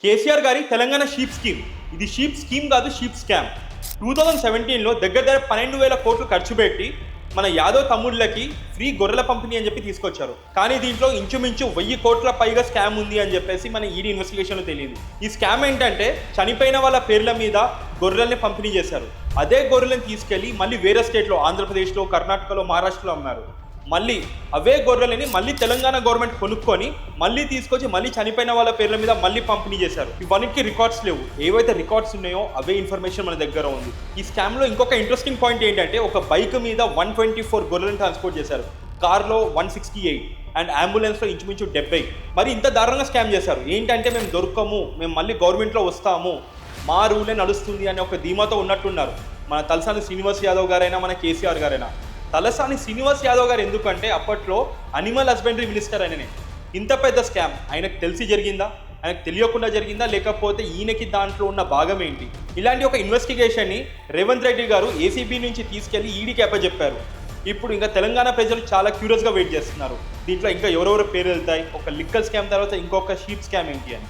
కేసీఆర్ గారి Telangana sheep scheme. ఇది sheep scheme కాదు, షీప్ స్కామ్. 2017లో దగ్గర 12,000 కోట్లు ఖర్చు పెట్టి మన యాదవ్ తమ్ముళ్ళకి ఫ్రీ గొర్రెల పంపిణీ అని చెప్పి తీసుకొచ్చారు. కానీ దీంట్లో ఇంచుమించు 1000 కోట్ల పైగా స్కామ్ ఉంది అని చెప్పేసి మన ఈడీ ఇన్వెస్టిగేషన్లో తెలియదు. ఈ స్కామ్ ఏంటంటే చనిపోయిన వాళ్ళ పేర్ల మీద గొర్రెల్ని పంపిణీ చేశారు. అదే గొర్రెలను తీసుకెళ్లి మళ్ళీ వేరే స్టేట్లో, ఆంధ్రప్రదేశ్లో, కర్ణాటకలో, మహారాష్ట్రలో అమ్మారు. మళ్ళీ అవే గొర్రెలని మళ్ళీ తెలంగాణ గవర్నమెంట్ కొనుక్కొని మళ్ళీ తీసుకొచ్చి మళ్ళీ చనిపోయిన వాళ్ళ పేర్ల మీద మళ్ళీ పంపిణీ చేశారు. ఇవన్నిటికీ రికార్డ్స్ లేవు. ఏవైతే రికార్డ్స్ ఉన్నాయో అవే ఇన్ఫర్మేషన్ మన దగ్గర ఉంది. ఈ స్కామ్లో ఇంకొక ఇంట్రెస్టింగ్ పాయింట్ ఏంటంటే, ఒక బైక్ మీద 124 గొర్రెలను ట్రాన్స్పోర్ట్ చేశారు, కార్లో 168 అండ్ అంబులెన్స్లో ఇంచుమించు 70. మరి ఇంత దారుణంగా స్కామ్ చేశారు. ఏంటంటే మేము దొరకము, మేము మళ్ళీ గవర్నమెంట్లో వస్తాము, మా రూలే నడుస్తుంది అనే ఒక ధీమాతో ఉన్నట్టున్నారు. మన తలసాని శ్రీనివాస్ యాదవ్ గారైనా, మన కేసీఆర్ గారైనా. తలసాని శ్రీనివాస్ యాదవ్ గారు ఎందుకంటే అప్పట్లో అనిమల్ హస్బెండరీ మినిస్టర్ ఆయననే. ఇంత పెద్ద స్కామ్ ఆయనకు తెలిసి జరిగిందా, ఆయనకు తెలియకుండా జరిగిందా, లేకపోతే ఈయనకి దాంట్లో ఉన్న భాగం ఏంటి? ఇలాంటి ఒక ఇన్వెస్టిగేషన్ని రేవంత్ రెడ్డి గారు ఏసీబీ నుంచి తీసుకెళ్లి ఈడీకి అప్పచెప్పారు. ఇప్పుడు ఇంకా తెలంగాణ ప్రజలు చాలా క్యూరియస్గా వెయిట్ చేస్తున్నారు. దీంట్లో ఇంకా ఎవరెవరు పేరు వెళ్తాయి, ఒక లిక్కర్ స్కామ్ తర్వాత ఇంకొక షీప్ స్కామ్ ఏంటి అని.